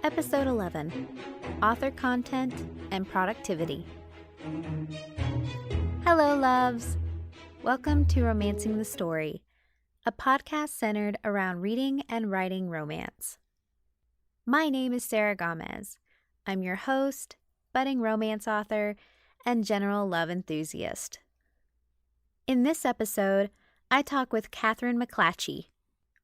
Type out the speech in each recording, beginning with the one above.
Episode 11, Author Content and Productivity. Hello, loves. Welcome to Romancing the Story, a podcast centered around reading and writing romance. My name is Sarah Gomez. I'm your host, budding romance author, and general love enthusiast. In this episode, I talk with Kathryn McClatchy,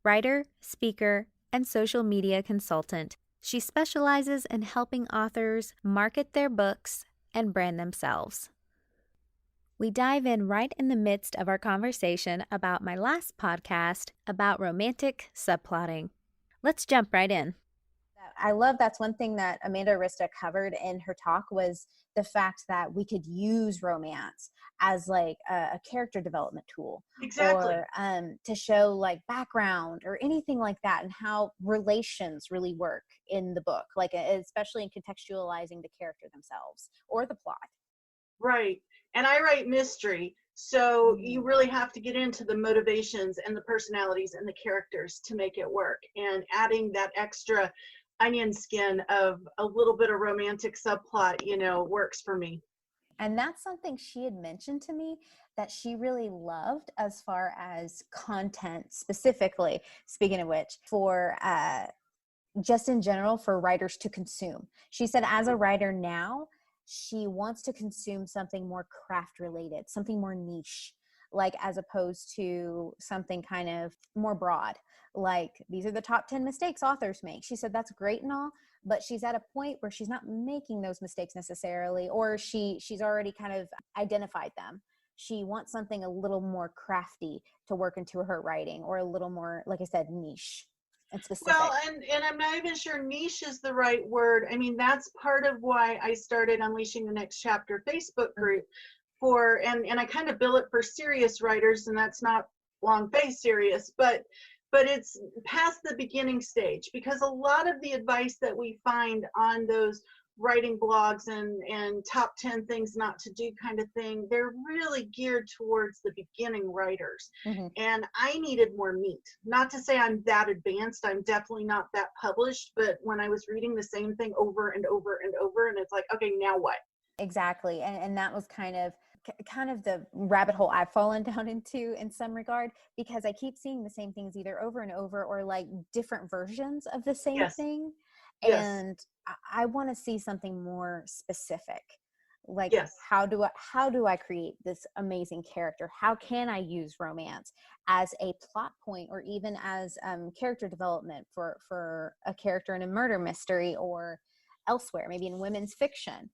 writer, speaker, and social media consultant. She specializes in helping authors market their books and brand themselves. We dive in right in the midst of our conversation about my last podcast about romantic subplotting. Let's jump right in. I love that's one thing that Amanda Arista covered in her talk was the fact that we could use romance as like a character development tool. Exactly. Or to show like background or anything like that and how relations really work in the book, like especially in contextualizing the character themselves or the plot. Right. And I write mystery. So you really have to get into the motivations and the personalities and the characters to make it work. And adding that extra onion skin of a little bit of romantic subplot, works for me. And that's something she had mentioned to me that she really loved as far as content specifically, speaking of which, for just in general for writers to consume. She said as a writer now, she wants to consume something more craft related, something more niche, like as opposed to something kind of more broad. Like these are the top 10 mistakes authors make. She said that's great and all, but she's at a point where she's not making those mistakes necessarily, or she's already kind of identified them. She wants something a little more crafty to work into her writing, or a little more, like I said, niche and specific. Well, and I'm not even sure niche is the right word. I mean, that's part of why I started Unleashing the Next Chapter Facebook group for, and I kind of bill it for serious writers, and that's not long face serious, but it's past the beginning stage, because a lot of the advice that we find on those writing blogs and top 10 things not to do kind of thing, they're really geared towards the beginning writers. Mm-hmm. And I needed more meat. Not to say I'm that advanced, I'm definitely not that published, but when I was reading the same thing over and over and over, and it's like, okay, now what? Exactly. And that was kind of the rabbit hole I've fallen down into in some regard, because I keep seeing the same things either over and over or like different versions of the same thing. Yes. And I want to see something more specific. Like, yes. how do I create this amazing character? How can I use romance as a plot point, or even as character development for a character in a murder mystery or elsewhere, maybe in women's fiction?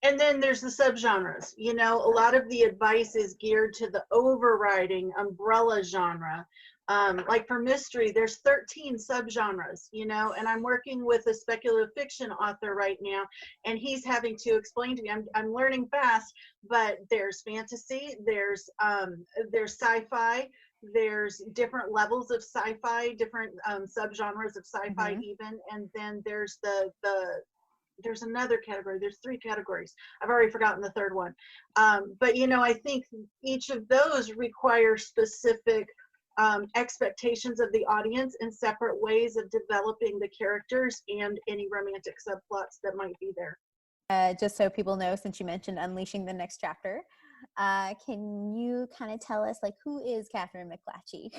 And then there's the subgenres. A lot of the advice is geared to the overriding umbrella genre. Like for mystery, there's 13 subgenres, and I'm working with a speculative fiction author right now, and he's having to explain to me, I'm learning fast, but there's fantasy, there's sci-fi, there's different levels of sci-fi, different subgenres of sci-fi even, and then there's there's another category. There's 3 categories. I've already forgotten the third one. But, I think each of those require specific expectations of the audience and separate ways of developing the characters and any romantic subplots that might be there. Just so people know, since you mentioned Unleashing the Next Chapter, can you kind of tell us, like, who is Kathryn McClatchy?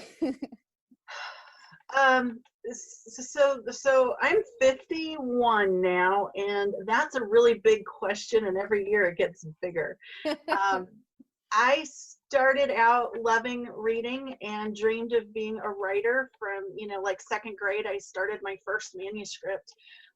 So I'm 51 now, and that's a really big question, and every year it gets bigger. I started out loving reading and dreamed of being a writer from, like 2nd grade. I started my first manuscript.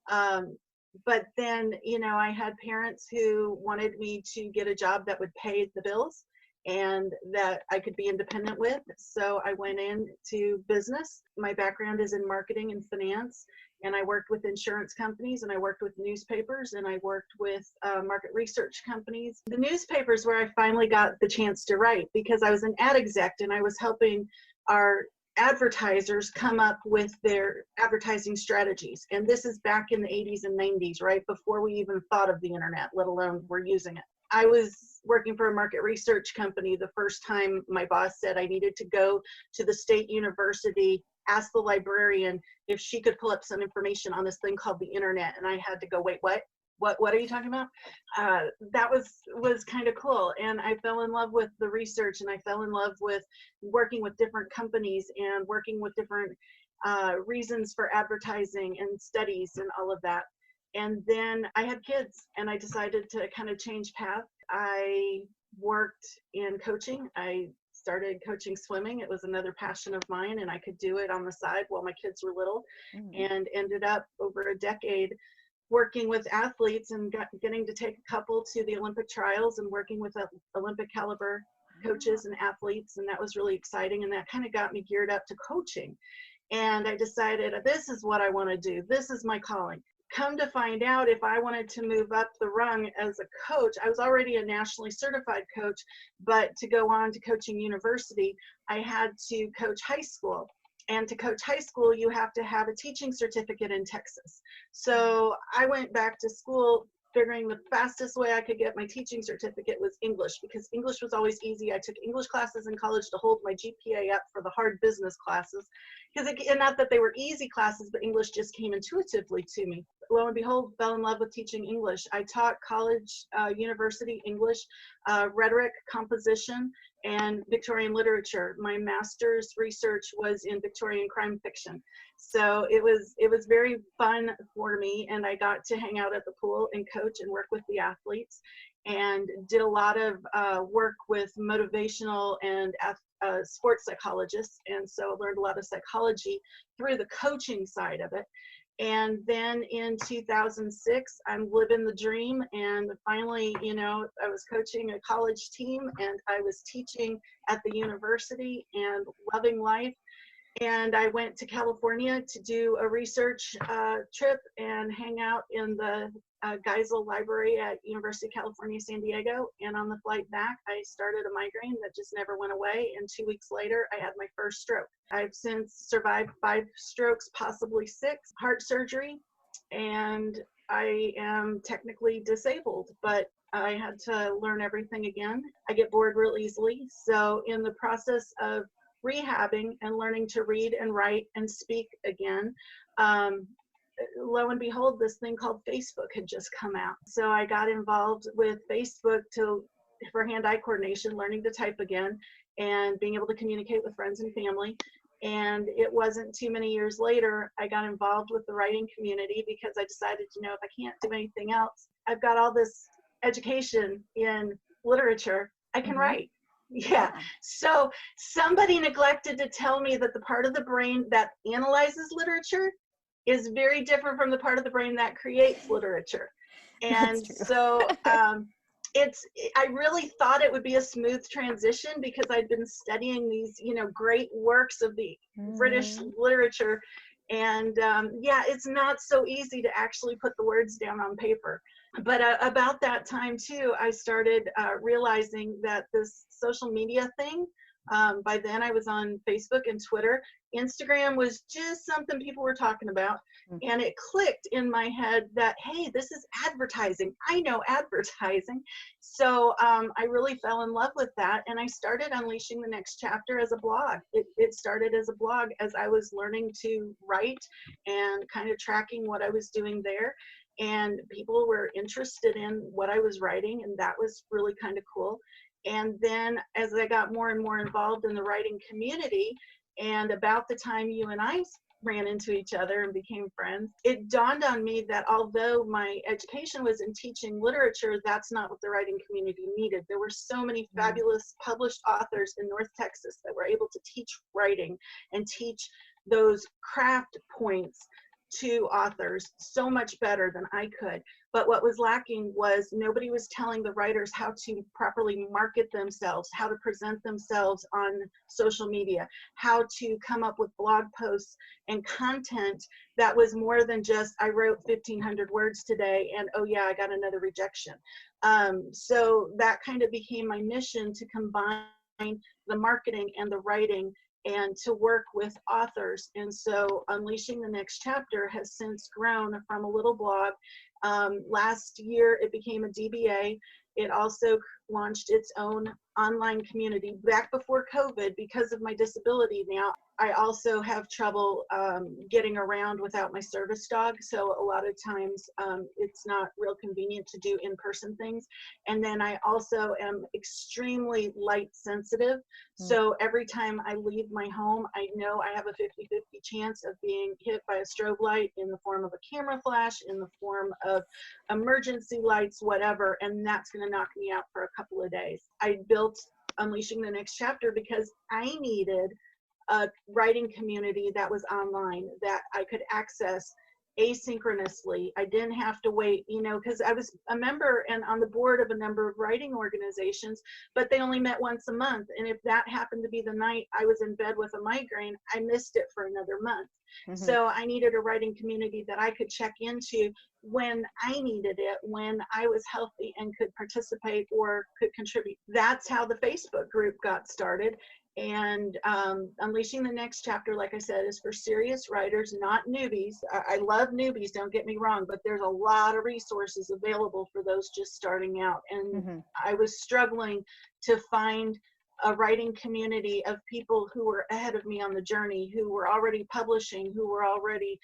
But then, I had parents who wanted me to get a job that would pay the bills and that I could be independent with. So I went into business. My background is in marketing and finance, and I worked with insurance companies, and I worked with newspapers, and I worked with market research companies. The newspapers where I finally got the chance to write, because I was an ad exec and I was helping our advertisers come up with their advertising strategies. And this is back in the 80s and 90s, right before we even thought of the internet, let alone we're using it. I was working for a market research company the first time my boss said I needed to go to the state university asked the librarian if she could pull up some information on this thing called the internet. And I had to go, wait, what? What are you talking about? That was kind of cool. And I fell in love with the research, and I fell in love with working with different companies and working with different reasons for advertising and studies and all of that. And then I had kids, and I decided to kind of change path. I worked in coaching. I started coaching swimming. It was another passion of mine, and I could do it on the side while my kids were little, and ended up over a decade working with athletes and getting to take a couple to the Olympic trials and working with Olympic caliber coaches and athletes. And that was really exciting. And that kind of got me geared up to coaching. And I decided, this is what I want to do. This is my calling. Come to find out, if I wanted to move up the rung as a coach, I was already a nationally certified coach, but to go on to coaching university, I had to coach high school. And to coach high school, you have to have a teaching certificate in Texas. So I went back to school figuring the fastest way I could get my teaching certificate was English, because English was always easy. I took English classes in college to hold my GPA up for the hard business classes, because not that they were easy classes, but English just came intuitively to me. Lo and behold, fell in love with teaching English. I taught college, university English, rhetoric, composition, and Victorian literature. My master's research was in Victorian crime fiction. So it was very fun for me, and I got to hang out at the pool and coach and work with the athletes, and did a lot of work with motivational and sports psychologists. And so I learned a lot of psychology through the coaching side of it. And then in 2006, I'm living the dream. And finally, I was coaching a college team, and I was teaching at the university and loving life. And I went to California to do a research trip and hang out in the Geisel Library at University of California, San Diego. And on the flight back, I started a migraine that just never went away. And 2 weeks later, I had my first stroke. I've since survived 5 strokes, possibly 6, heart surgery, and I am technically disabled, but I had to learn everything again. I get bored real easily. So in the process of rehabbing and learning to read and write and speak again, lo and behold, this thing called Facebook had just come out. So I got involved with Facebook for hand-eye coordination, learning to type again, and being able to communicate with friends and family. And it wasn't too many years later, I got involved with the writing community, because I decided, if I can't do anything else, I've got all this education in literature, I can write. Yeah. So somebody neglected to tell me that the part of the brain that analyzes literature is very different from the part of the brain that creates literature. And so I really thought it would be a smooth transition, because I'd been studying these, great works of the British literature. And it's not so easy to actually put the words down on paper. But about that time too, I started realizing that this social media thing, by then I was on Facebook and Twitter. Instagram was just something people were talking about. And it clicked in my head that, hey, this is advertising. I know advertising. So I really fell in love with that. And I started Unleashing the Next Chapter as a blog. It started as a blog as I was learning to write and kind of tracking what I was doing there. And people were interested in what I was writing, and that was really kind of cool. And then as I got more and more involved in the writing community, and about the time you and I ran into each other and became friends, it dawned on me that although my education was in teaching literature, that's not what the writing community needed. There were so many fabulous published authors in North Texas that were able to teach writing and teach those craft points to authors so much better than I could. But what was lacking was nobody was telling the writers how to properly market themselves, how to present themselves on social media, how to come up with blog posts and content that was more than just, I wrote 1,500 words today and oh yeah, I got another rejection. So that kind of became my mission, to combine the marketing and the writing and to work with authors. And so Unleashing the Next Chapter has since grown from a little blog. Last year, it became a DBA, It also launched its own online community back before COVID because of my disability. Now, I also have trouble getting around without my service dog. So a lot of times it's not real convenient to do in-person things. And then I also am extremely light sensitive. So every time I leave my home, I know I have a 50-50 chance of being hit by a strobe light in the form of a camera flash, in the form of emergency lights, whatever. And that's going to knock me out for a couple of days. I built Unleashing the Next Chapter because I needed a writing community that was online, that I could access asynchronously. I didn't have to wait, because I was a member and on the board of a number of writing organizations, but they only met once a month. And if that happened to be the night I was in bed with a migraine, I missed it for another month. So I needed a writing community that I could check into when I needed it, when I was healthy and could participate or could contribute. That's how the Facebook group got started. And Unleashing the Next Chapter, like I said, is for serious writers, not newbies. I love newbies, don't get me wrong, but there's a lot of resources available for those just starting out. And I was struggling to find a writing community of people who were ahead of me on the journey, who were already publishing, who were already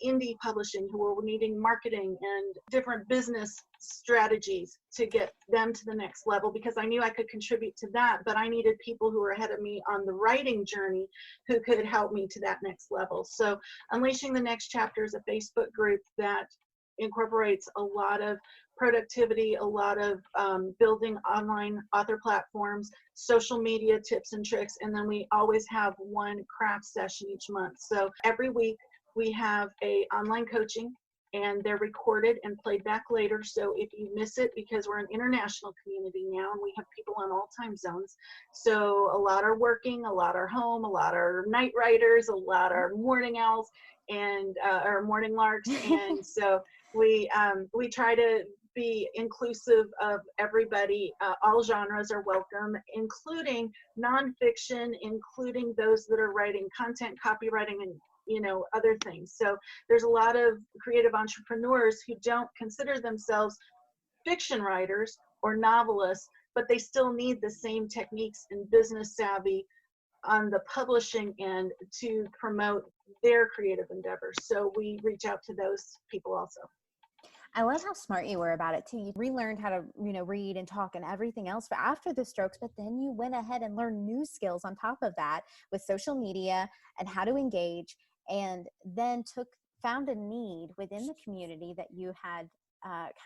indie publishing, who were needing marketing and different business strategies to get them to the next level, because I knew I could contribute to that, but I needed people who were ahead of me on the writing journey who could help me to that next level. So Unleashing the Next Chapter is a Facebook group that incorporates a lot of productivity, a lot of building online author platforms, social media tips and tricks, and then we always have one craft session each month. So every week we have a online coaching, and they're recorded and played back later. So if you miss it, because we're an international community now and we have people on all time zones, so a lot are working, a lot are home, a lot are night writers, a lot are morning owls and or morning larks, and so we try to be inclusive of everybody. All genres are welcome, including nonfiction, including those that are writing content, copywriting, and other things. So there's a lot of creative entrepreneurs who don't consider themselves fiction writers or novelists, but they still need the same techniques and business savvy on the publishing end to promote their creative endeavors. So we reach out to those people also. I love how smart you were about it too. You relearned how to, read and talk and everything else after the strokes, but then you went ahead and learned new skills on top of that with social media and how to engage, and then found a need within the community that you had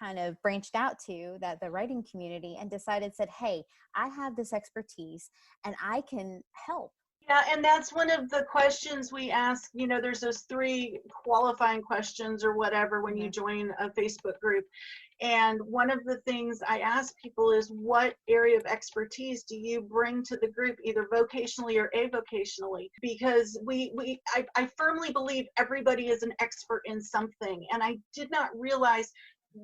kind of branched out to, that the writing community, and said, hey, I have this expertise and I can help. Yeah, and that's one of the questions we ask. There's those 3 qualifying questions or whatever when you join a Facebook group. And one of the things I ask people is, what area of expertise do you bring to the group, either vocationally or avocationally? Because I firmly believe everybody is an expert in something. And I did not realize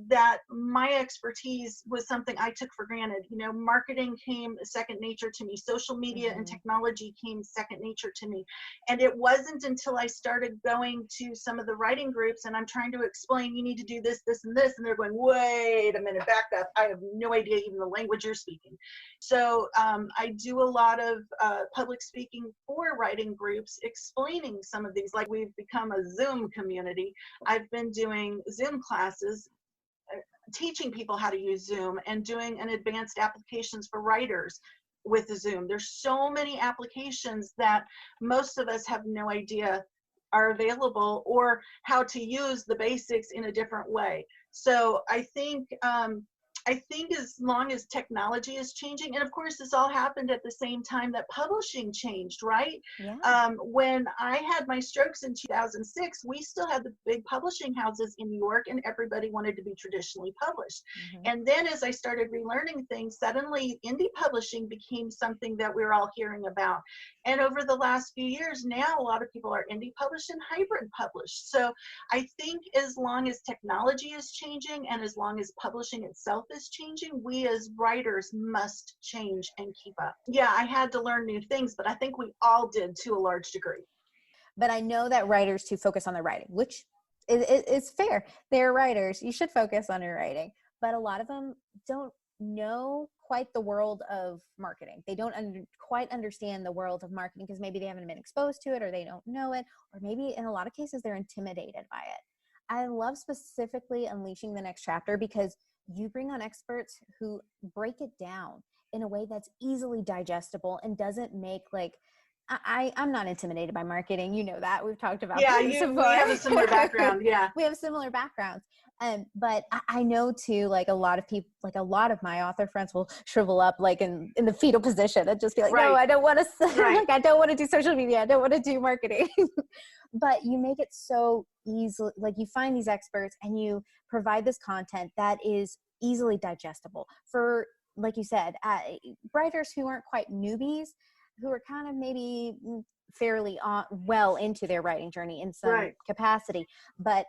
that my expertise was something I took for granted. Marketing came second nature to me. Social media and technology came second nature to me. And it wasn't until I started going to some of the writing groups and I'm trying to explain, you need to do this, this, and this. And they're going, wait a minute, back up. I have no idea even the language you're speaking. So I do a lot of public speaking for writing groups, explaining some of these. Like, we've become a Zoom community. I've been doing Zoom classes, teaching people how to use Zoom, and doing an advanced applications for writers with Zoom. There's so many applications that most of us have no idea are available, or how to use the basics in a different way. So I think as long as technology is changing, and of course this all happened at the same time that publishing changed, right? Yeah. When I had my strokes in 2006, we still had the big publishing houses in New York, and everybody wanted to be traditionally published. And then as I started relearning things, suddenly indie publishing became something that we're all hearing about. And over the last few years now, a lot of people are indie published and hybrid published. So I think as long as technology is changing and as long as publishing itself is changing, we as writers must change and keep up. Yeah, I had to learn new things, but I think we all did to a large degree. But I know that writers too focus on their writing, which is fair. They're writers. You should focus on your writing. But a lot of them don't know quite the world of marketing. They don't quite understand the world of marketing because maybe they haven't been exposed to it, or they don't know it, or maybe in a lot of cases they're intimidated by it. I love specifically Unleashing the Next Chapter because you bring on experts who break it down in a way that's easily digestible and doesn't make like, I'm not intimidated by marketing. You know that. We've talked about this before. We have a similar background. Yeah. We have similar backgrounds. But I know too, like a lot of people, like a lot of my author friends will shrivel up like in the fetal position and just be like, no, I don't want to, like, I don't want to do social media. I don't want to do marketing. But you make it so easily, like you find these experts and you provide this content that is easily digestible for, like you said, writers who aren't quite newbies, who are kind of maybe fairly well into their writing journey in some capacity, but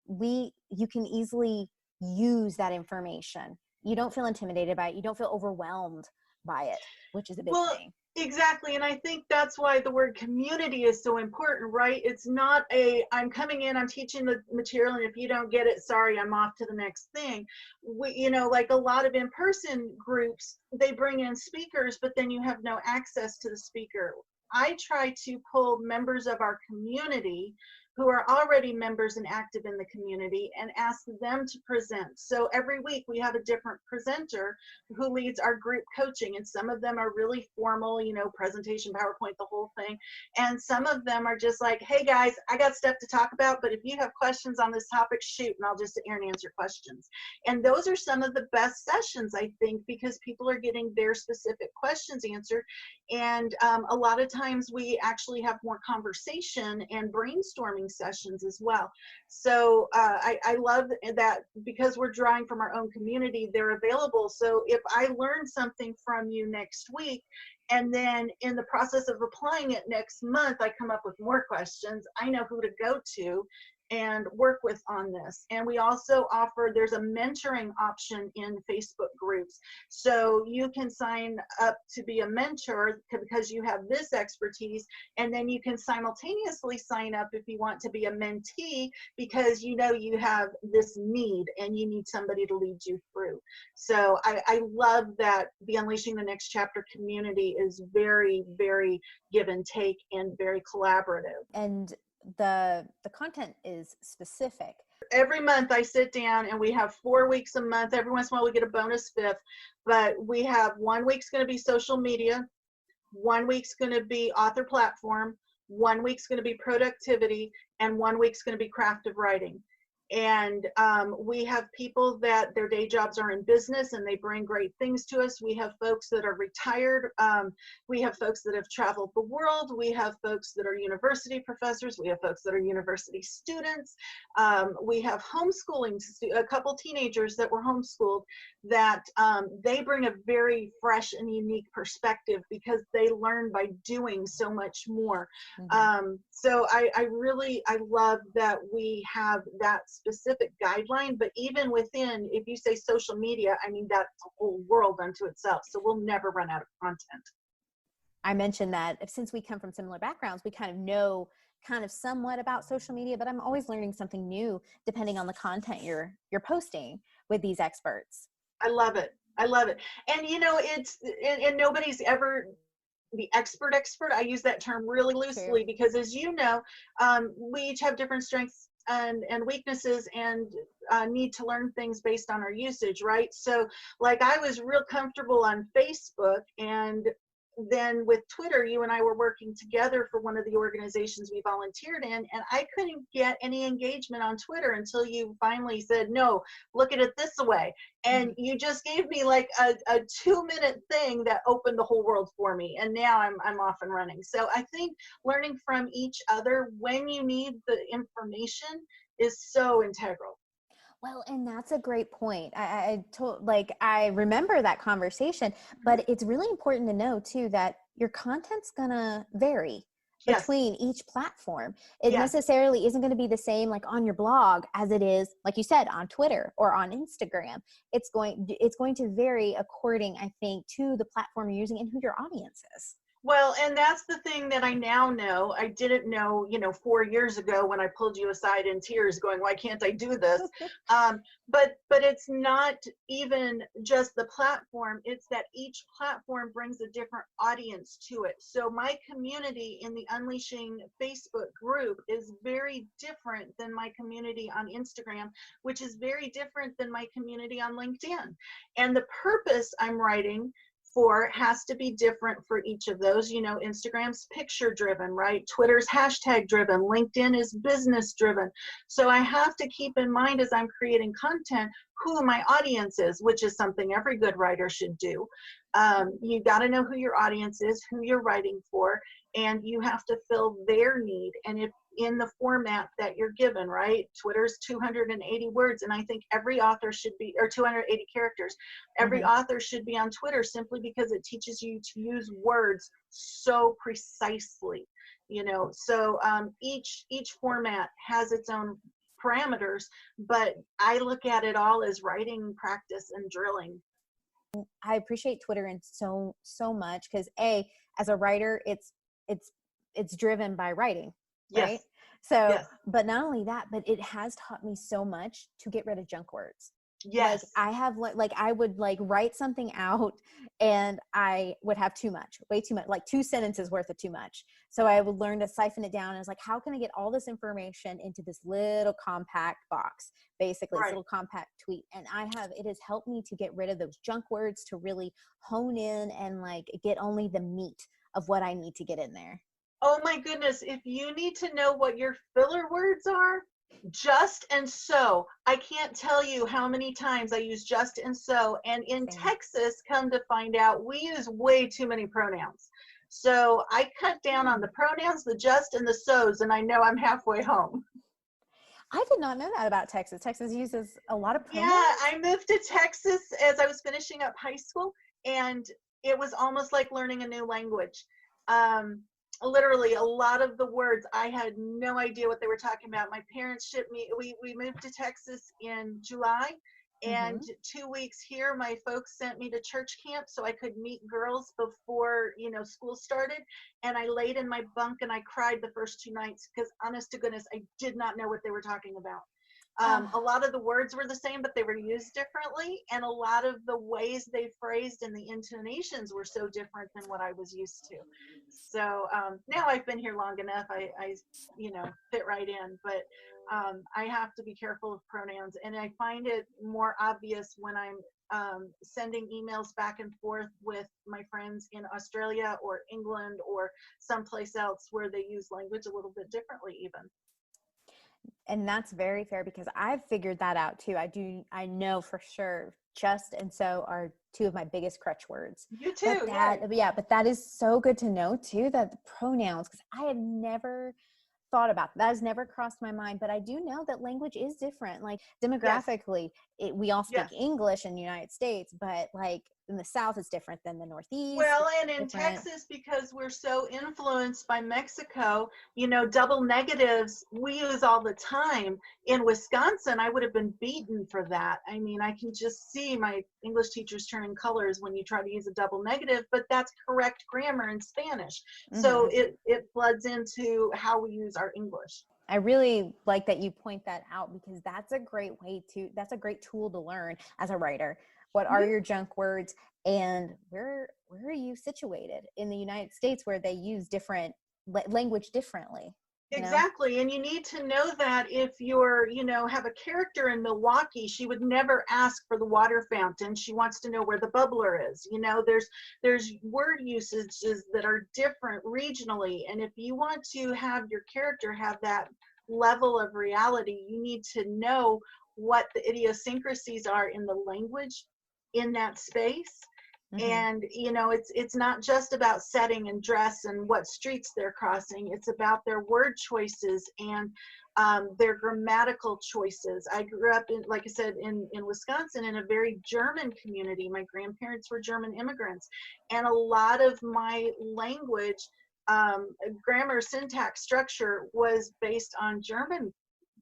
you can easily use that information. You don't feel intimidated by it. You don't feel overwhelmed by it, which is a big thing. Exactly. And I think that's why the word community is so important, right? It's not I'm coming in, I'm teaching the material, and if you don't get it, sorry, I'm off to the next thing. Like a lot of in-person groups, they bring in speakers, but then you have no access to the speaker. I try to pull members of our community who are already members and active in the community and ask them to present. So every week we have a different presenter who leads our group coaching, and some of them are really formal, presentation, PowerPoint, the whole thing. And some of them are just like, hey guys, I got stuff to talk about, but if you have questions on this topic, shoot, and I'll just sit here and answer questions. And those are some of the best sessions, I think, because people are getting their specific questions answered. And a lot of times we actually have more conversation and brainstorming sessions as well. So I love that because we're drawing from our own community, they're available. So if I learn something from you next week, and then in the process of applying it next month, I come up with more questions, I know who to go to and work with on this. And we also offer, there's a mentoring option in Facebook groups. So you can sign up to be a mentor because you have this expertise, and then you can simultaneously sign up if you want to be a mentee because you have this need and you need somebody to lead you through. So I love that the Unleashing the Next Chapter community is very, very give and take and very collaborative. And the content is specific. Every month I sit down and we have 4 weeks a month. Every once in a while we get a bonus fifth, but we have 1 week's going to be social media, 1 week's going to be author platform, 1 week's going to be productivity, and 1 week's going to be craft of writing. And we have people that their day jobs are in business and they bring great things to us. We have folks that are retired. We have folks that have traveled the world. We have folks that are university professors. We have folks that are university students. We have homeschooling, a couple teenagers that were homeschooled that they bring a very fresh and unique perspective because they learn by doing so much more. Mm-hmm. So I love that we have that specific guideline, but even within, if you say social media, I mean, that's a whole world unto itself. So we'll never run out of content. I mentioned that since we come from similar backgrounds, we kind of know somewhat about social media, but I'm always learning something new depending on the content you're posting with these experts. I love it. I love it. And it's, and nobody's ever the expert. I use that term really loosely because, as you know, we each have different strengths and weaknesses and need to learn things based on our usage, right? So like I was real comfortable on Facebook, and then with Twitter, you and I were working together for one of the organizations we volunteered in, and I couldn't get any engagement on Twitter until you finally said, no, look at it this way. And you just gave me like a 2-minute thing that opened the whole world for me. And now I'm off and running. So I think learning from each other when you need the information is so integral. Well, and that's a great point. I remember that conversation, but it's really important to know too that your content's gonna vary between each platform. It necessarily isn't going to be the same like on your blog as it is, like you said, on Twitter or on Instagram. It's going to vary according, I think, to the platform you're using and who your audience is. Well, and that's the thing that I now know. I didn't know, 4 years ago when I pulled you aside in tears going, why can't I do this? But it's not even just the platform. It's that each platform brings a different audience to it. So my community in the Unleashing Facebook group is very different than my community on Instagram, which is very different than my community on LinkedIn. And the purpose I'm writing for has to be different for each of those. Instagram's picture driven, right? Twitter's hashtag driven, LinkedIn is business driven. So I have to keep in mind as I'm creating content who my audience is, which is something every good writer should do. You got to know who your audience is, who you're writing for, and you have to fill their need. And if in the format that you're given, right? Twitter's 280 words, and I think every author should be, or 280 characters. Every author should be on Twitter simply because it teaches you to use words so precisely, So each format has its own parameters, but I look at it all as writing practice and drilling. I appreciate Twitter and so much because as a writer, it's driven by writing. Yes. Right. So, yes. But not only that, but it has taught me so much to get rid of junk words. Yes. Like I have I would write something out and I would have way too much, like 2 sentences worth of too much. So I would learn to siphon it down. And I was like, how can I get all this information into this little compact box, basically right. This little compact tweet. And it has helped me to get rid of those junk words, to really hone in and get only the meat of what I need to get in there. Oh my goodness, if you need to know what your filler words are, just and so. I can't tell you how many times I use just and so. And in Texas, come to find out, we use way too many pronouns. So I cut down on the pronouns, the just and the so's, and I know I'm halfway home. I did not know that about Texas. Texas uses a lot of pronouns. Yeah, I moved to Texas as I was finishing up high school, and it was almost like learning a new language. Literally a lot of the words I had no idea what they were talking about. My parents shipped me, we moved to Texas in July, and 2 weeks here my folks sent me to church camp so I could meet girls before school started, and I laid in my bunk and I cried the first 2 nights because honest to goodness I did not know what they were talking about. A lot of the words were the same, but they were used differently. And a lot of the ways they phrased and the intonations were so different than what I was used to. So now I've been here long enough, I fit right in. But I have to be careful of pronouns. And I find it more obvious when I'm sending emails back and forth with my friends in Australia or England or someplace else where they use language a little bit differently even. And that's very fair because I've figured that out too. I know for sure just and so are 2 of my biggest crutch words. You too. But that is so good to know too, that the pronouns, because I have never thought about that. Has never crossed my mind, but I do know that language is different. Like demographically, we all speak English in the United States, but in the South it's different than the Northeast. Well, and in Texas, because we're so influenced by Mexico, double negatives we use all the time. In Wisconsin, I would have been beaten for that. I mean, I can just see my English teachers turning colors when you try to use a double negative, but that's correct grammar in Spanish. So it floods into how we use our English. I really like that you point that out because that's a great tool to learn as a writer. What are your junk words, and where are you situated in the United States where they use different language differently? Exactly. And you need to know that if you're, have a character in Milwaukee, she would never ask for the water fountain. She wants to know where the bubbler is. There's word usages that are different regionally. And if you want to have your character have that level of reality, you need to know what the idiosyncrasies are in the language in that space. And it's not just about setting and dress and what streets they're crossing. It's about their word choices and their grammatical choices. I grew up in, like I said, in Wisconsin in a very German community. My grandparents were German immigrants, and a lot of my language, grammar, syntax, structure was based on German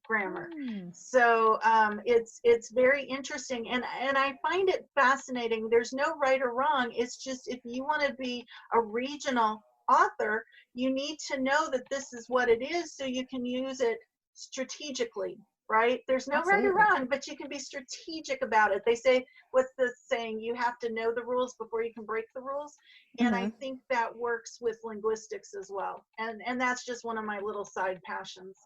grammar. So it's very interesting, and I find it fascinating. There's no right or wrong. It's just if you want to be a regional author, you need to know that this is what it is so you can use it strategically, right? There's no right or wrong, but you can be strategic about it. They say, what's the saying? You have to know the rules before you can break the rules. And I think that works with linguistics as well. And that's just one of my little side passions.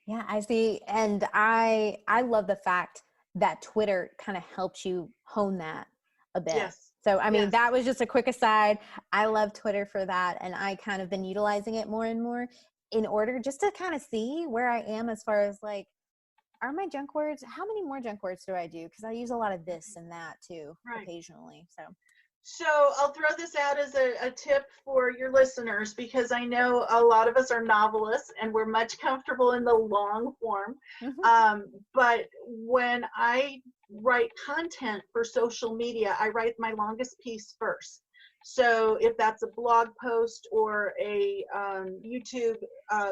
Yeah, I see. And I love the fact that Twitter kind of helps you hone that a bit. Yes. So, I mean, Yes. that was just a quick aside. I love Twitter for that. And I kind of been utilizing it more and more in order just to kind of see where I am as far as like, are my junk words, how many more junk words do I do? Because I use a lot of this and that too, occasionally. So I'll throw this out as a tip for your listeners, because I know a lot of us are novelists and we're much comfortable in the long form. But when I write content for social media, I write my longest piece first. So if that's a blog post or a YouTube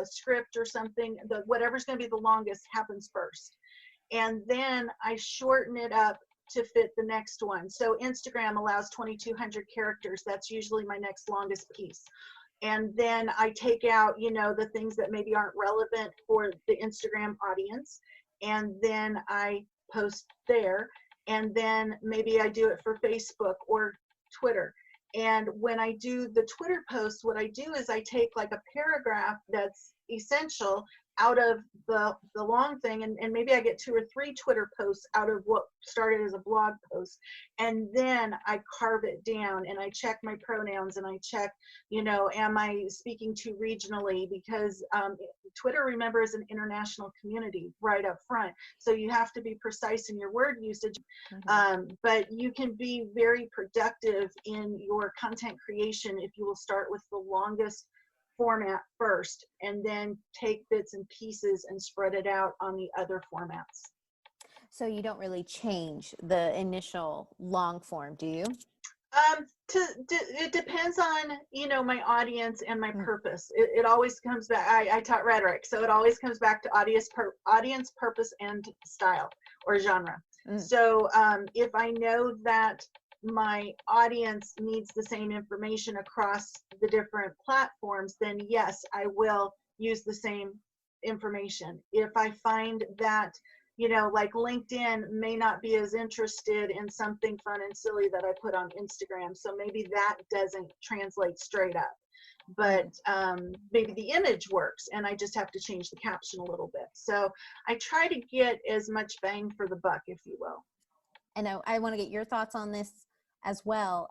script or something, whatever's going to be the longest happens first. And then I shorten it up to fit the next one. So Instagram allows 2,200 characters. That's usually my next longest piece. And then I take out, the things that maybe aren't relevant for the Instagram audience. And then I post there. And then maybe I do it for Facebook or Twitter. And when I do the Twitter post, what I do is I take like a paragraph that's essential out of the long thing, and maybe I get 2 or 3 Twitter posts out of what started as a blog post, and then I carve it down and I check my pronouns and I check, am I speaking too regionally, because Twitter, remember, is an international community right up front, so you have to be precise in your word usage. But you can be very productive in your content creation if you will start with the longest format first and then take bits and pieces and spread it out on the other formats. So you don't really change the initial long form, do you? It depends on, my audience and my purpose. It always comes back. I taught rhetoric, so it always comes back to audience, purpose, and style or genre. So if I know that my audience needs the same information across the different platforms, then yes, I will use the same information. If I find that, like LinkedIn may not be as interested in something fun and silly that I put on Instagram, so maybe that doesn't translate straight up. But maybe the image works and I just have to change the caption a little bit. So I try to get as much bang for the buck, if you will. And I want to get your thoughts on this as well.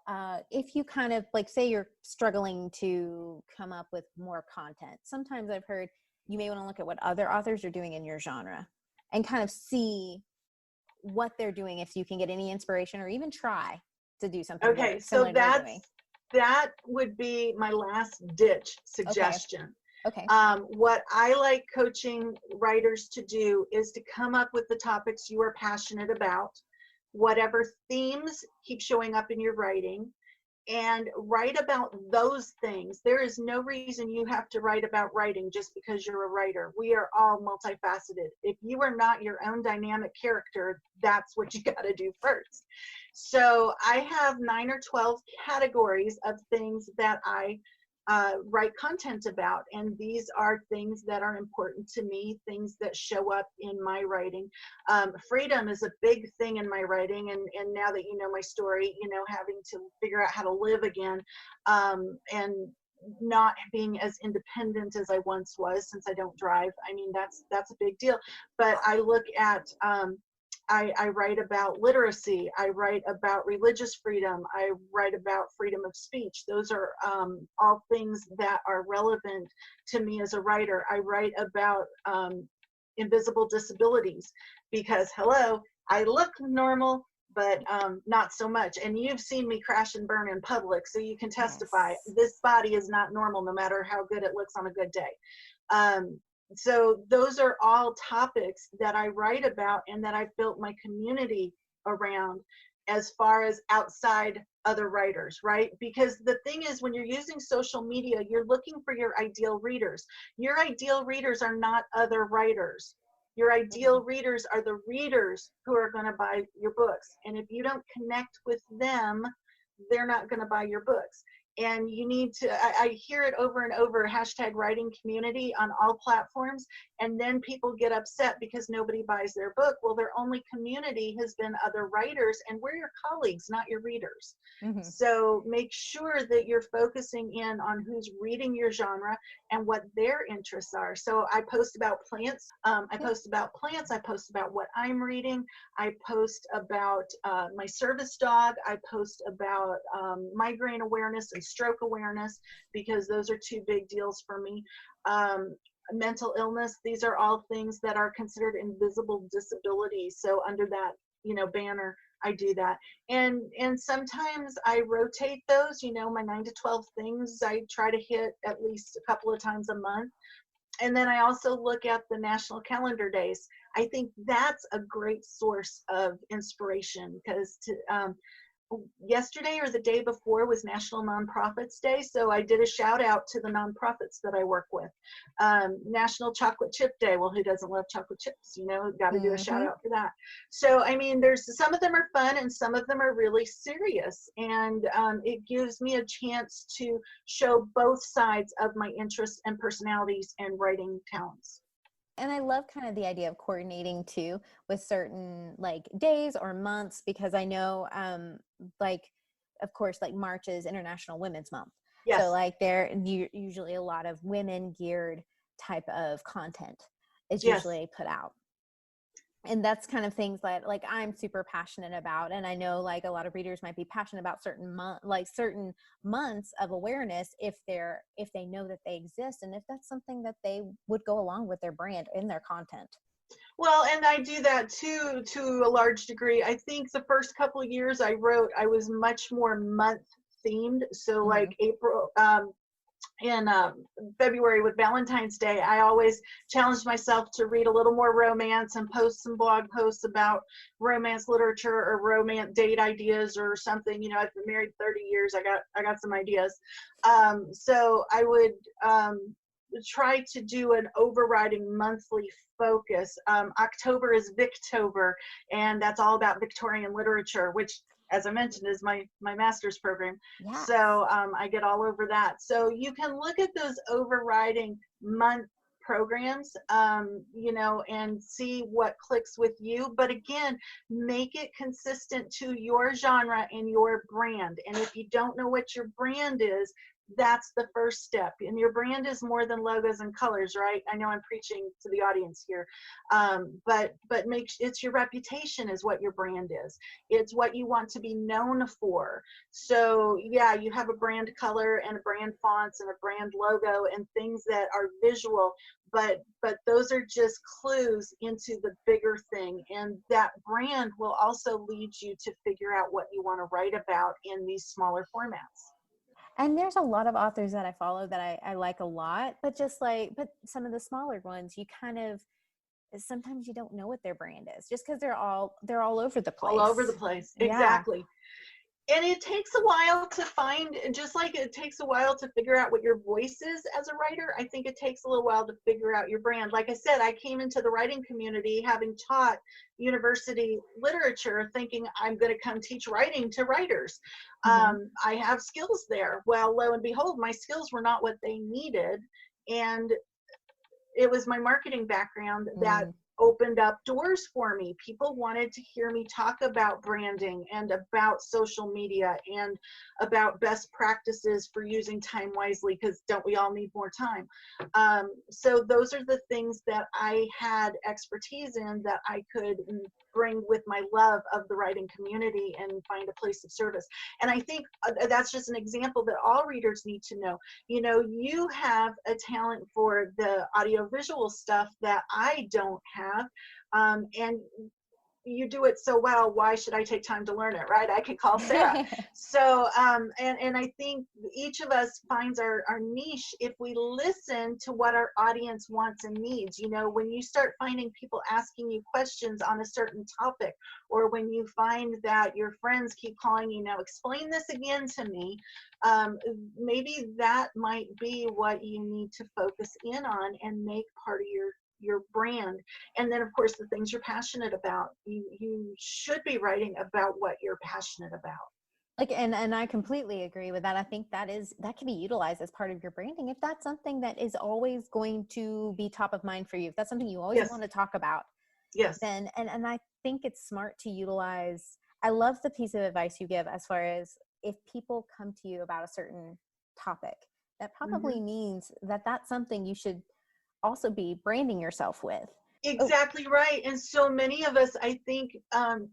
If you kind of like, say you're struggling to come up with more content, sometimes I've heard you may want to look at what other authors are doing in your genre and kind of see what they're doing, if you can get any inspiration or even try to do something. Okay, so that would be my last ditch suggestion. Okay. What I like coaching writers to do is to come up with the topics you are passionate about, whatever themes keep showing up in your writing, and write about those things. There is no reason you have to write about writing just because you're a writer. We are all multifaceted. If you are not your own dynamic character, that's what you got to do first. So I have 9 or 12 categories of things that I write content about, and these are things that are important to me, things that show up in my writing. Freedom is a big thing in my writing, and now that you know my story, having to figure out how to live again, and not being as independent as I once was, since I don't drive. I mean, that's a big deal. But I look at I write about literacy. I write about religious freedom. I write about freedom of speech. Those are all things that are relevant to me as a writer. I write about invisible disabilities because, hello, I look normal, but not so much. And you've seen me crash and burn in public, so you can testify. Yes. This body is not normal, no matter how good it looks on a good day. So those are all topics that I write about and that I've built my community around, as far as outside other writers, right? Because the thing is, when you're using social media, you're looking for your ideal readers. Your ideal readers are not other writers. Your ideal readers are the readers who are going to buy your books. And if you don't connect with them, they're not going to buy your books. And you need to, I hear it over and over, #writing community on all platforms. And then people get upset because nobody buys their book. Well, their only community has been other writers, and we're your colleagues, not your readers. Mm-hmm. So make sure that you're focusing in on who's reading your genre and what their interests are. So I post about plants. I post about plants. I post about what I'm reading. I post about my service dog. I post about migraine awareness and stroke awareness, because those are two big deals for me. Mental illness, these are all things that are considered invisible disabilities. So under that, banner, I do that. And sometimes I rotate those, my 9 to 12 things I try to hit at least a couple of times a month. And then I also look at the national calendar days. I think that's a great source of inspiration, because yesterday or the day before was National Nonprofits Day. So I did a shout out to the nonprofits that I work with. National Chocolate Chip Day. Well, who doesn't love chocolate chips? Got to do a shout out for that. So, I mean, there's some of them are fun and some of them are really serious. And it gives me a chance to show both sides of my interests and personalities and writing talents. And I love kind of the idea of coordinating too with certain like days or months, because I know of course, like March is International Women's Month. Yes. So like there usually a lot of women geared type of content is usually put out. And that's kind of things that like I'm super passionate about. And I know like a lot of readers might be passionate about certain months of awareness if they know that they exist, and if that's something that they would go along with their brand in their content. Well, and I do that too, to a large degree. I think the first couple of years I was much more month themed. So like April, in February with Valentine's Day, I always challenged myself to read a little more romance and post some blog posts about romance literature or romance date ideas or something. I've been married 30 years. I got some ideas. So I would try to do an overriding monthly focus. October is Victober, and that's all about Victorian literature, which, as I mentioned, is my master's program. Yeah. So I get all over that. So you can look at those overriding month programs, and see what clicks with you. But again, make it consistent to your genre and your brand. And if you don't know what your brand is, that's the first step. And your brand is more than logos and colors, right? I know I'm preaching to the audience here, but it's your reputation is what your brand is. It's what you want to be known for. So yeah, you have a brand color and a brand fonts and a brand logo and things that are visual, but those are just clues into the bigger thing. And that brand will also lead you to figure out what you want to write about in these smaller formats. And there's a lot of authors that I follow that I like a lot, but some of the smaller ones, you kind of, sometimes you don't know what their brand is just because they're all over the place. All over the place. Yeah. Exactly. And it takes a while to find, just like it takes a while to figure out what your voice is as a writer, I think it takes a little while to figure out your brand. Like I said, I came into the writing community having taught university literature thinking I'm going to come teach writing to writers. I have skills there. Well, lo and behold, my skills were not what they needed. And it was my marketing background that opened up doors for me. People wanted to hear me talk about branding and about social media and about best practices for using time wisely, because don't we all need more time? So those are the things that I had expertise in that I could bring with my love of the writing community and find a place of service. And I think that's just an example that all readers need to know. You have a talent for the audiovisual stuff that I don't have. And you do it so well, why should I take time to learn it, right? I could call Sarah. So, and I think each of us finds our niche if we listen to what our audience wants and needs. When you start finding people asking you questions on a certain topic, or when you find that your friends keep calling you, now explain this again to me, maybe that might be what you need to focus in on and make part of your brand. And then of course the things you're passionate about, you should be writing about what you're passionate about. Like, and I completely agree with that. I think that can be utilized as part of your branding. If that's something that is always going to be top of mind for you, if that's something you always Yes. want to talk about, Yes. then, and I think it's smart to utilize, I love the piece of advice you give as far as if people come to you about a certain topic, that probably means that that's something you should also be branding yourself with. Exactly right. And so many of us, I think,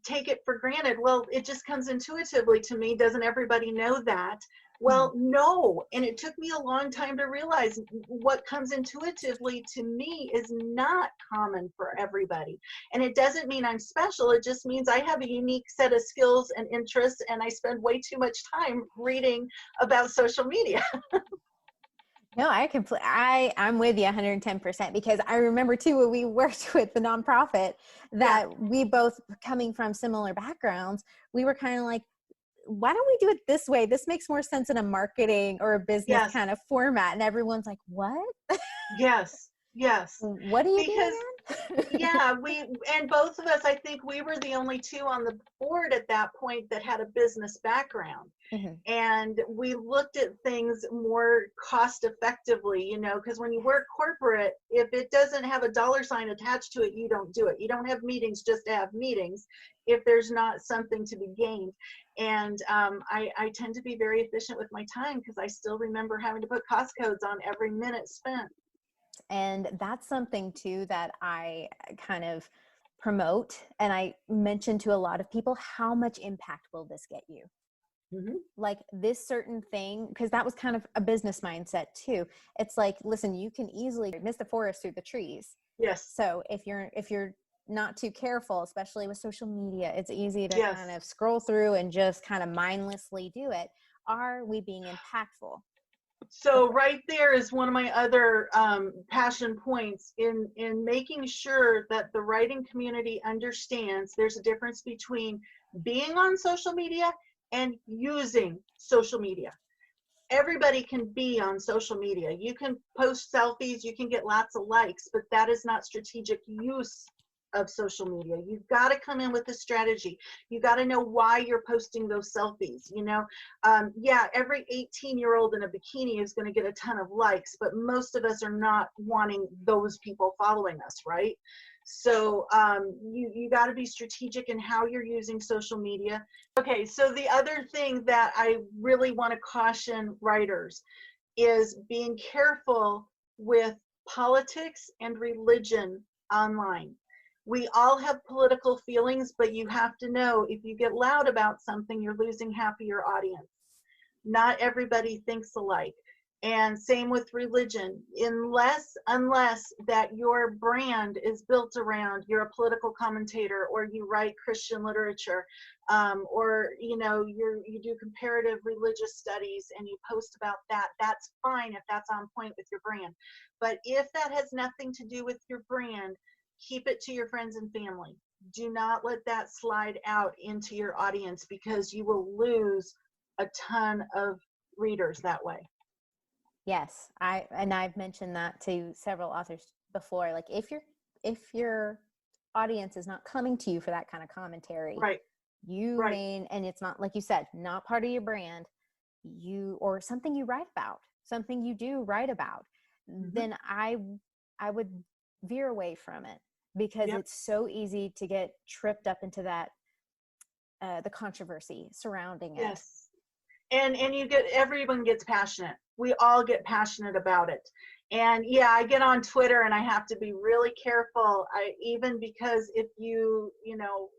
take it for granted. Well, it just comes intuitively to me. Doesn't everybody know that? Well, no. And it took me a long time to realize what comes intuitively to me is not common for everybody. And it doesn't mean I'm special. It just means I have a unique set of skills and interests, and I spend way too much time reading about social media. No, I'm with you 110%, because I remember too, when we worked with the nonprofit that we both coming from similar backgrounds, we were kind of like, why don't we do it this way? This makes more sense in a marketing or a business kind of format. And everyone's like, what? Yes. Yes. What are you Because doing? yeah, and both of us, I think we were the only two on the board at that point that had a business background. And we looked at things more cost effectively, you know, because when you work corporate, if it doesn't have a dollar sign attached to it, you don't do it. You don't have meetings just to have meetings if there's not something to be gained. And I tend to be very efficient with my time, because I still remember having to put cost codes on every minute spent. And that's something too that I kind of promote. And I mention to a lot of people, how much impact will this get you? Like this certain thing, because that was kind of a business mindset too. It's like, listen, you can easily miss the forest through the trees. Yes. So if you're not too careful, especially with social media, it's easy to kind of scroll through and just kind of mindlessly do it. Are we being impactful? So right there is one of my other passion points in making sure that the writing community understands there's a difference between being on social media and using social media. Everybody can be on social media. You can post selfies, you can get lots of likes, but that is not strategic use of social media. You've got to come in with a strategy. You got to know why you're posting those selfies. You know, yeah, every 18-year-old in a bikini is going to get a ton of likes, but most of us are not wanting those people following us, right? So you got to be strategic in how you're using social media. Okay, so the other thing that I really want to caution writers is being careful with politics and religion online. We all have political feelings, but you have to know if you get loud about something, you're losing half of your audience. Not everybody thinks alike. And same with religion. Unless that your brand is built around you're a political commentator, or you write Christian literature, or you know you do comparative religious studies and you post about that, that's fine if that's on point with your brand. But if that has nothing to do with your brand, keep it to your friends and family. Do not let that slide out into your audience, because you will lose a ton of readers that way. Yes, I've mentioned that to several authors before. Like if your audience is not coming to you for that kind of commentary, and it's not, like you said, not part of your brand, or something you write about, something you do write about, then I would veer away from it, because it's so easy to get tripped up into that the controversy surrounding it. And everyone gets passionate. We all get passionate about it. And yeah, I get on Twitter and I have to be really careful. Even because if you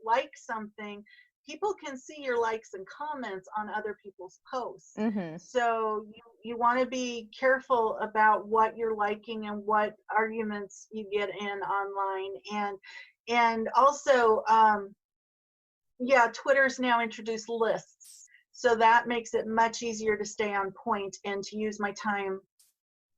like something, people can see your likes and comments on other people's posts. So you want to be careful about what you're liking and what arguments you get in online. And also, Twitter's now introduced lists. So that makes it much easier to stay on point and to use my time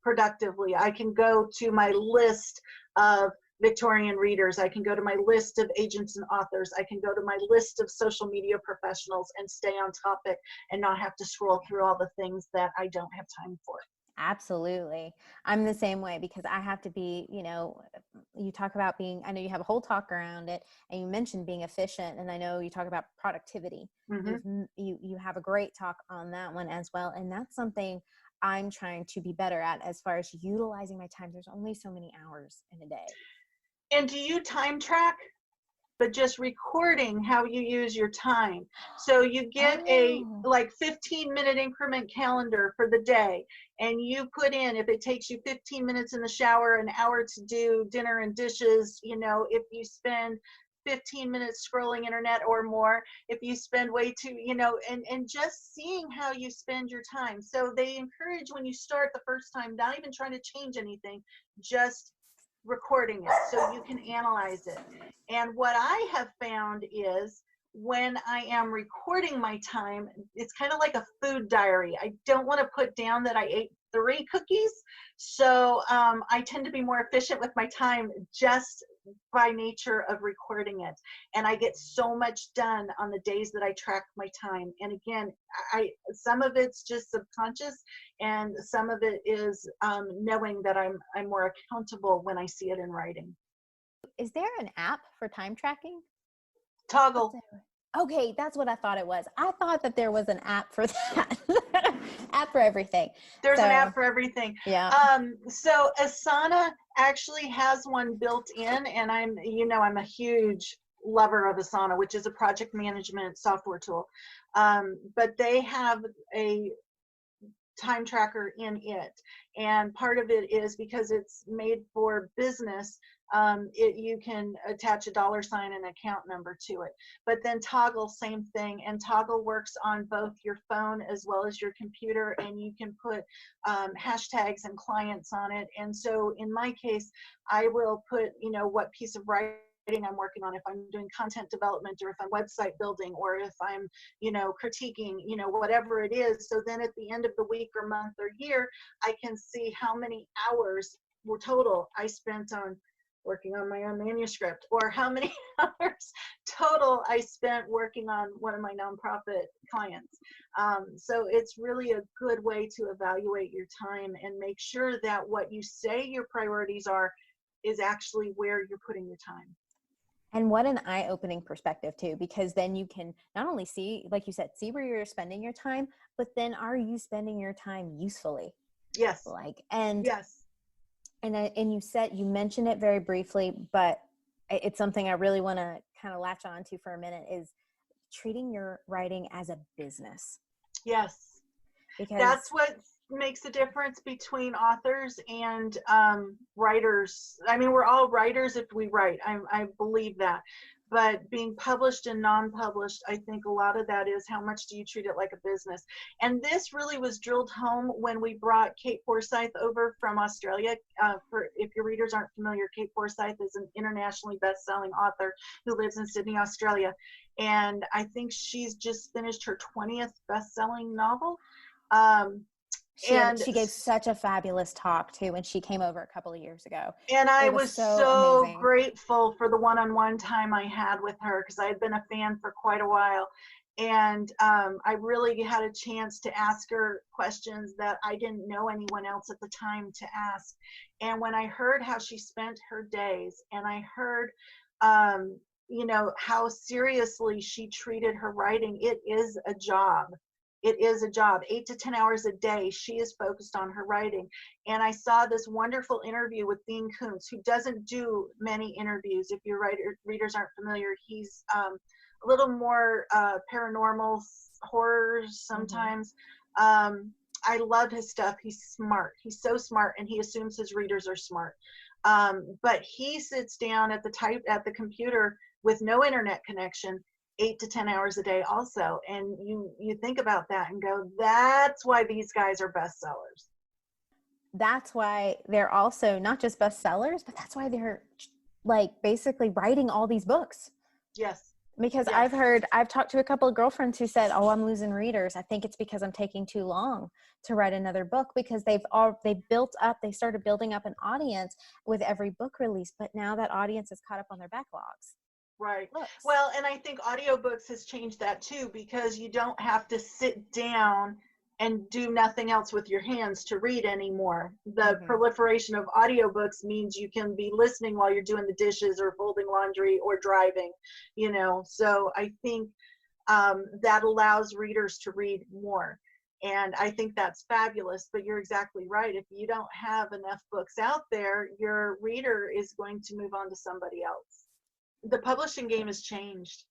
productively. I can go to my list of Victorian readers. I can go to my list of agents and authors. I can go to my list of social media professionals and stay on topic and not have to scroll through all the things that I don't have time for. Absolutely. I'm the same way because I have to be, you talk about being, I know you have a whole talk around it, and you mentioned being efficient, and I know you talk about productivity. Mm-hmm. You have a great talk on that one as well. And that's something I'm trying to be better at as far as utilizing my time. There's only so many hours in a day. And do you time track? But just recording how you use your time. So you get a like 15-minute increment calendar for the day, and you put in, if it takes you 15 minutes in the shower, an hour to do dinner and dishes, if you spend 15 minutes scrolling internet or more, if you spend way too, and just seeing how you spend your time. So they encourage, when you start the first time, not even trying to change anything, just recording it so you can analyze it. And what I have found is, when I am recording my time, it's kind of like a food diary. I don't want to put down that I ate 3 cookies. So I tend to be more efficient with my time just by nature of recording it. And I get so much done on the days that I track my time. And again, some of it's just subconscious, and some of it is knowing that I'm more accountable when I see it in writing. Is there an app for time tracking? Toggle. Okay, that's what I thought it was. I thought that there was an app for that. App for everything. There's an app for everything. Yeah. So Asana actually has one built in, and I'm a huge lover of Asana, which is a project management software tool. But they have a time tracker in it, and part of it is because it's made for business. You can attach a $sign and account number to it. But then Toggle, same thing, and Toggle works on both your phone as well as your computer, and you can put hashtags and clients on it. And so in my case, I will put what piece of writing I'm working on, if I'm doing content development, or if I'm website building, or if I'm critiquing, whatever it is. So then at the end of the week or month or year, I can see how many hours were total I spent on working on my own manuscript, or how many hours total I spent working on one of my nonprofit clients. So it's really a good way to evaluate your time and make sure that what you say your priorities are is actually where you're putting your time. And what an eye-opening perspective too, because then you can not only see, like you said, see where you're spending your time, but then are you spending your time usefully? Yes. Yes. And you mentioned it very briefly, but it's something I really want to kind of latch on to for a minute, is treating your writing as a business. Yes. Because that's what makes a difference between authors and writers. I mean, we're all writers if we write. I believe that. But being published and non-published, I think a lot of that is, how much do you treat it like a business? And this really was drilled home when we brought Kate Forsyth over from Australia. If your readers aren't familiar, Kate Forsyth is an internationally best-selling author who lives in Sydney, Australia. And I think she's just finished her 20th best-selling novel. She gave such a fabulous talk too when she came over a couple of years ago. And I was so grateful for the one-on-one time I had with her, because I had been a fan for quite a while. And I really had a chance to ask her questions that I didn't know anyone else at the time to ask. And when I heard how she spent her days, and I heard how seriously she treated her writing, it is a job. It is a job. 8 to 10 hours a day, she is focused on her writing. And I saw this wonderful interview with Dean Koontz, who doesn't do many interviews. If your readers aren't familiar, he's a little more paranormal, horror sometimes. Mm-hmm. I love his stuff. He's smart. He's so smart, and he assumes his readers are smart. But he sits down at the computer with no internet connection, 8 to 10 hours a day also. And you think about that and go, that's why these guys are bestsellers. That's why they're also not just bestsellers, but that's why they're like basically writing all these books. Yes. Because yes. I've talked to a couple of girlfriends who said, oh, I'm losing readers. I think it's because I'm taking too long to write another book, because they started building up an audience with every book release, but now that audience is caught up on their backlogs. Right. Well, and I think audiobooks has changed that too, because you don't have to sit down and do nothing else with your hands to read anymore. The Mhm. proliferation of audiobooks means you can be listening while you're doing the dishes or folding laundry or driving, So I think that allows readers to read more. And I think that's fabulous, but you're exactly right. If you don't have enough books out there, your reader is going to move on to somebody else. The publishing game has changed.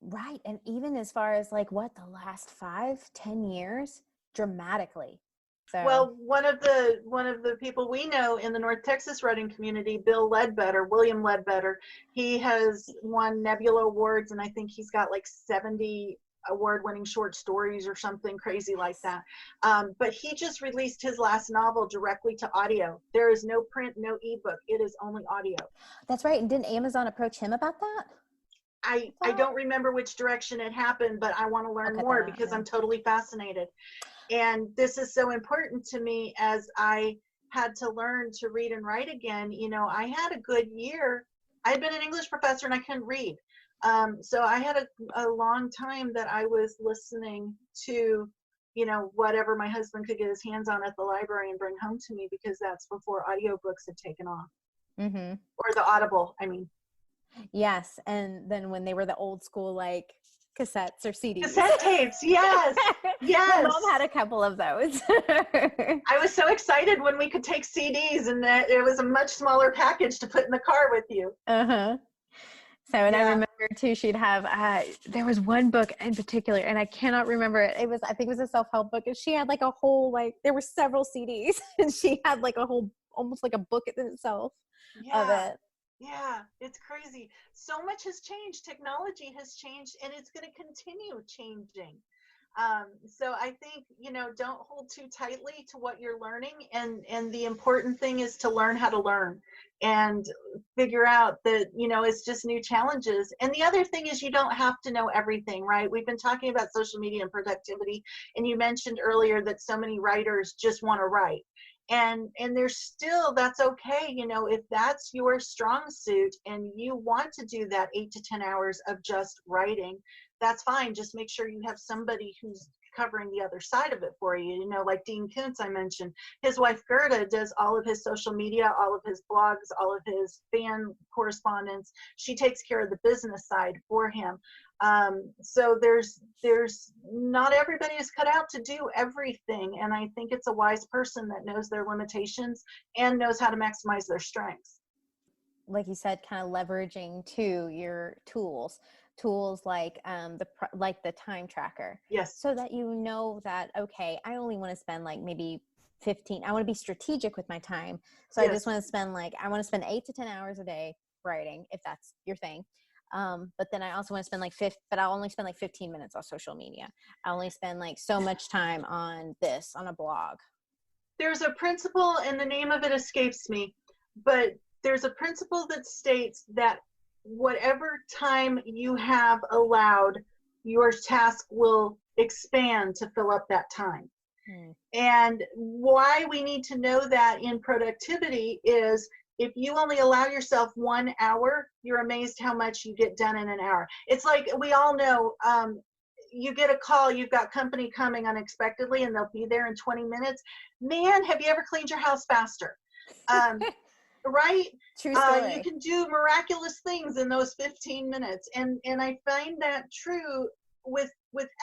Right. And even as far as like what the last 5-10 years, dramatically. So Well, one of the people we know in the North Texas writing community, William Ledbetter, he has won Nebula Awards, and I think he's got like 70 award-winning short stories or something crazy like that. But he just released his last novel directly to audio. There is no print, no ebook. It is only audio. that's right. And didn't Amazon approach him about that? I don't remember which direction it happened, but I want to learn cut more that out, because yeah. I'm totally fascinated. And this is so important to me as I had to learn to read and write again. I had a good year. I'd been an English professor and I couldn't read. So I had a long time that I was listening to, whatever my husband could get his hands on at the library and bring home to me, because that's before audiobooks had taken off. Mm-hmm. Or the Audible, I mean. Yes. And then when they were the old school, like cassettes or CDs. Cassette tapes, yes. Yes. My mom had a couple of those. I was so excited when we could take CDs and that it was a much smaller package to put in the car with you. Uh-huh. So, and Yeah. I remember too, she'd have, there was one book in particular, and I cannot remember it. I think it was a self-help book, and she had like a whole, there were several CDs, and she had like a whole, almost like a book in itself of it. Yeah, it's crazy. So much has changed. Technology has changed, and it's going to continue changing. So I think, don't hold too tightly to what you're learning. And the important thing is to learn how to learn and figure out that, it's just new challenges. And the other thing is you don't have to know everything, right? We've been talking about social media and productivity. And you mentioned earlier that so many writers just want to write. And there's still, that's okay. If that's your strong suit and you want to do that 8 to 10 hours of just writing, that's fine. Just make sure you have somebody who's covering the other side of it for you. Like Dean Koontz, I mentioned, his wife Gerda does all of his social media, all of his blogs, all of his fan correspondence. She takes care of the business side for him. So there's not everybody is cut out to do everything. And I think it's a wise person that knows their limitations and knows how to maximize their strengths. Like you said, kind of leveraging to your tools like the time tracker. Yes. So that that, okay, I only want to spend like maybe 15. I want to be strategic with my time. So yes. I just want to spend I want to spend 8 to 10 hours a day writing, if that's your thing. But then I also want to spend but I'll only spend 15 minutes on social media. I only spend so much time on a blog. There's a principle, and the name of it escapes me, but there's a principle that states that whatever time you have allowed, your task will expand to fill up that time. And why we need to know that in productivity is if you only allow yourself 1 hour, you're amazed how much you get done in an hour. It's like we all know, you get a call, you've got company coming unexpectedly and they'll be there in 20 minutes. Man, have you ever cleaned your house faster? Right? True story. You can do miraculous things in those 15 minutes. And I find that true with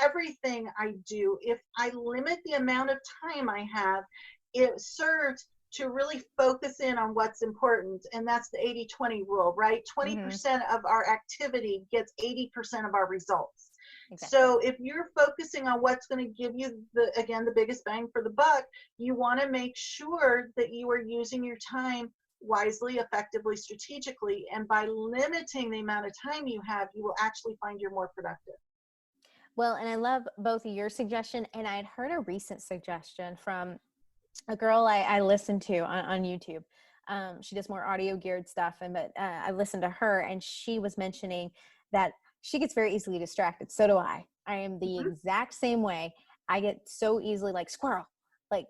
everything I do. If I limit the amount of time I have, it serves to really focus in on what's important. And that's the 80-20 rule, right? 20% of our activity gets 80% of our results. Exactly. So if you're focusing on what's going to give you the biggest bang for the buck, you want to make sure that you are using your time wisely, effectively, strategically. And by limiting the amount of time you have, you will actually find you're more productive. Well, and I love both of your suggestion, and I had heard a recent suggestion from a girl I listened to on YouTube. She does more audio geared stuff, but I listened to her, and she was mentioning that she gets very easily distracted. So do I. I am the exact same way. I get so easily squirrel,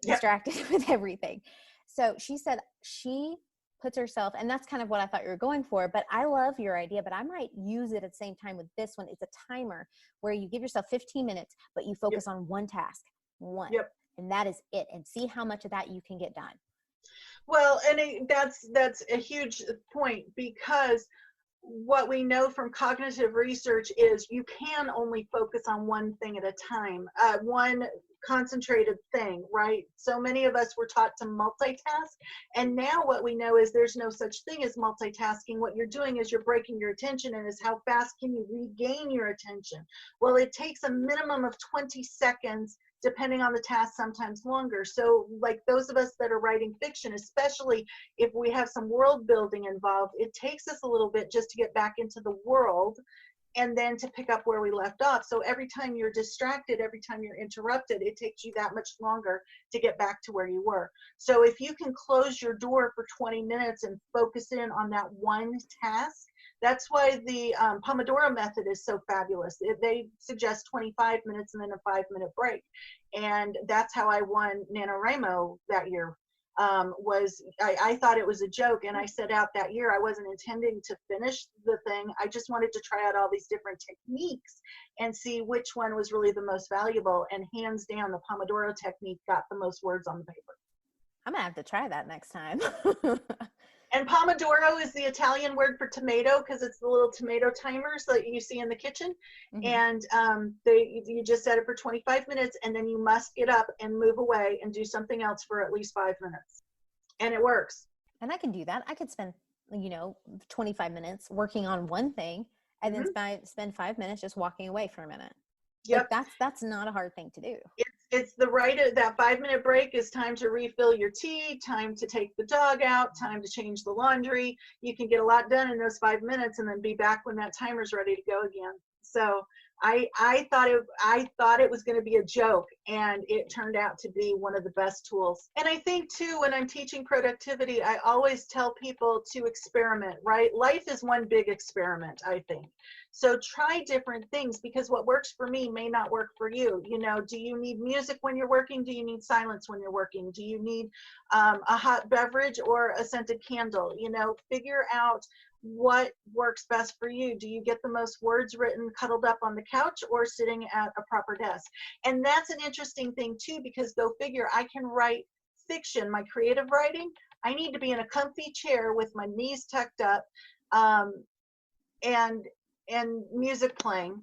distracted with everything. So she said she puts herself, and that's kind of what I thought you were going for, but I love your idea, but I might use it at the same time with this one. It's a timer where you give yourself 15 minutes, but you focus on one task, and that is it, and see how much of that you can get done. Well, and that's a huge point, because what we know from cognitive research is you can only focus on one thing at a time, one concentrated thing, right? So many of us were taught to multitask, and now what we know is there's no such thing as multitasking. What you're doing is you're breaking your attention, and is how fast can you regain your attention? Well, it takes a minimum of 20 seconds depending on the task, sometimes longer. So like those of us that are writing fiction, especially if we have some world building involved, it takes us a little bit just to get back into the world and then to pick up where we left off. So every time you're distracted, every time you're interrupted, it takes you that much longer to get back to where you were. So if you can close your door for 20 minutes and focus in on that one task, that's why the Pomodoro method is so fabulous. They suggest 25 minutes and then a 5-minute break. And that's how I won NaNoWriMo that year. I thought it was a joke, and I set out that year. I wasn't intending to finish the thing. I just wanted to try out all these different techniques and see which one was really the most valuable. And hands down, the Pomodoro technique got the most words on the paper. I'm gonna have to try that next time. And Pomodoro is the Italian word for tomato, because it's the little tomato timers that you see in the kitchen. And you just set it for 25 minutes, and then you must get up and move away and do something else for at least 5 minutes. And it works. And I can do that. I could spend, 25 minutes working on one thing, and then spend 5 minutes just walking away for a minute. Yep. Like that's not a hard thing to do. It's the right, that 5-minute break is time to refill your tea, time to take the dog out, time to change the laundry. You can get a lot done in those 5 minutes and then be back when that timer's ready to go again. So I thought it was going to be a joke, and it turned out to be one of the best tools. And I think too, when I'm teaching productivity, I always tell people to experiment, right? Life is one big experiment, I think. So try different things, because what works for me may not work for you. Do you need music when you're working? Do you need silence when you're working? Do you need a hot beverage or a scented candle? Figure out what works best for you. Do you get the most words written cuddled up on the couch or sitting at a proper desk? And that's an interesting thing too, because go figure, I can write fiction, my creative writing. I need to be in a comfy chair with my knees tucked up, and music playing,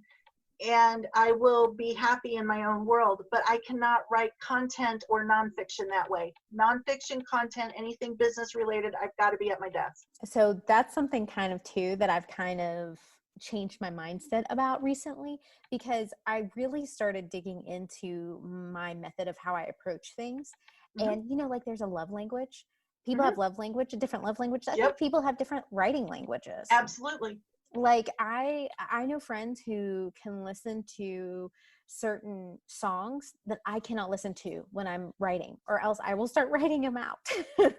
and I will be happy in my own world. But I cannot write content or nonfiction that way. Nonfiction content, anything business related, I've got to be at my desk. So that's something kind of too that I've kind of changed my mindset about recently, because I really started digging into my method of how I approach things. And like there's a love language. People have love language, different love language. I think people have different writing languages. Absolutely. Like I know friends who can listen to certain songs that I cannot listen to when I'm writing, or else I will start writing them out.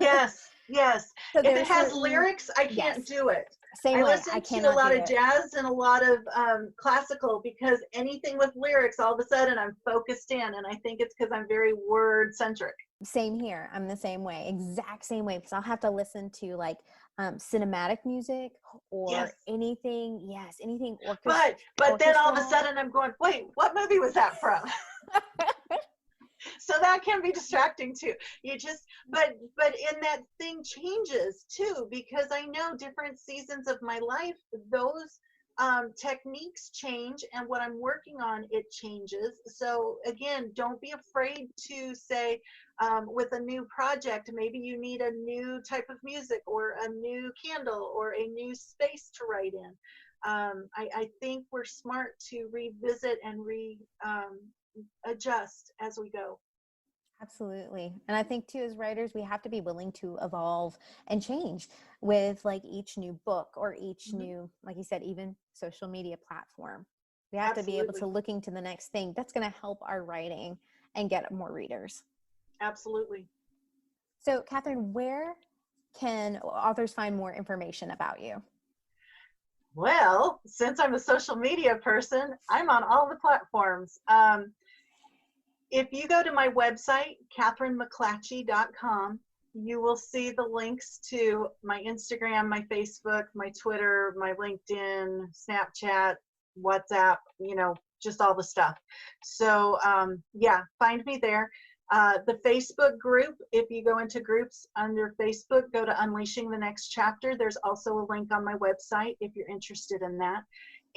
Yes. So if it has lyrics, I can't do it. Same I way. listen I to cannot a lot do of it. jazz and a lot of classical, because anything with lyrics, all of a sudden I'm focused in, and I think it's because I'm very word centric. Same here. I'm the same way, exact same way, because I'll have to listen to like cinematic music or anything orchestral. But then all of a sudden I'm going, wait, what movie was that from? So that can be distracting too. But in that thing changes too, because I know different seasons of my life, those techniques change, and what I'm working on, it changes. So again, don't be afraid to say, with a new project, maybe you need a new type of music or a new candle or a new space to write in. I think we're smart to revisit and adjust as we go. Absolutely. And I think too, as writers, we have to be willing to evolve and change with like each new book or each new, like you said, even social media platform. We have to be able to look into the next thing that's going to help our writing and get more readers. Absolutely. So Kathryn, where can authors find more information about you? Well, since I'm a social media person, I'm on all the platforms. If you go to my website, KathrynMcClatchy.com, you will see the links to my Instagram, my Facebook, my Twitter, my LinkedIn, Snapchat, WhatsApp, just all the stuff. So yeah, find me there. The Facebook group, if you go into groups under Facebook, go to Unleashing the Next Chapter. There's also a link on my website if you're interested in that.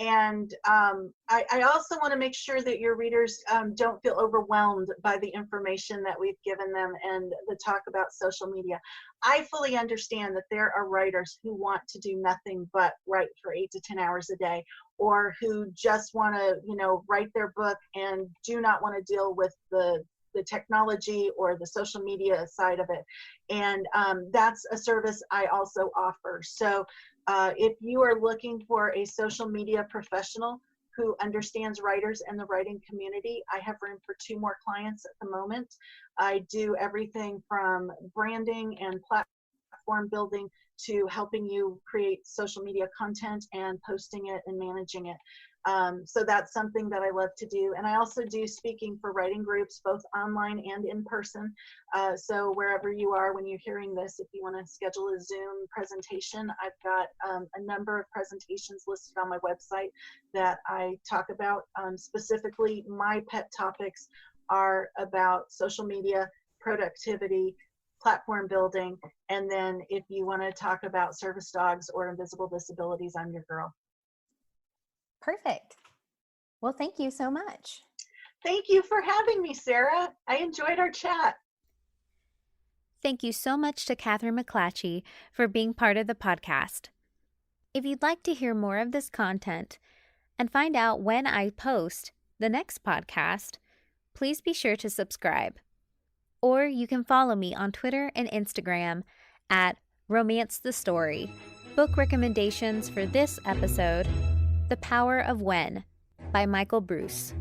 And I also want to make sure that your readers don't feel overwhelmed by the information that we've given them and the talk about social media. I fully understand that there are writers who want to do nothing but write for 8 to 10 hours a day, or who just want to, write their book and do not want to deal with the technology or the social media side of it. And that's a service I also offer. So if you are looking for a social media professional who understands writers and the writing community, I have room for 2 more clients at the moment. I do everything from branding and platform building to helping you create social media content and posting it and managing it. So that's something that I love to do. And I also do speaking for writing groups, both online and in person. So wherever you are when you're hearing this, if you want to schedule a Zoom presentation, I've got a number of presentations listed on my website that I talk about. Specifically, my pet topics are about social media, productivity, platform building, and then if you want to talk about service dogs or invisible disabilities, I'm your girl. Perfect. Well, thank you so much. Thank you for having me, Sarah. I enjoyed our chat. Thank you so much to Kathryn McClatchy for being part of the podcast. If you'd like to hear more of this content and find out when I post the next podcast, please be sure to subscribe. Or you can follow me on Twitter and Instagram at Romance the Story. Book recommendations for this episode: The Power of When by Michael Bruce.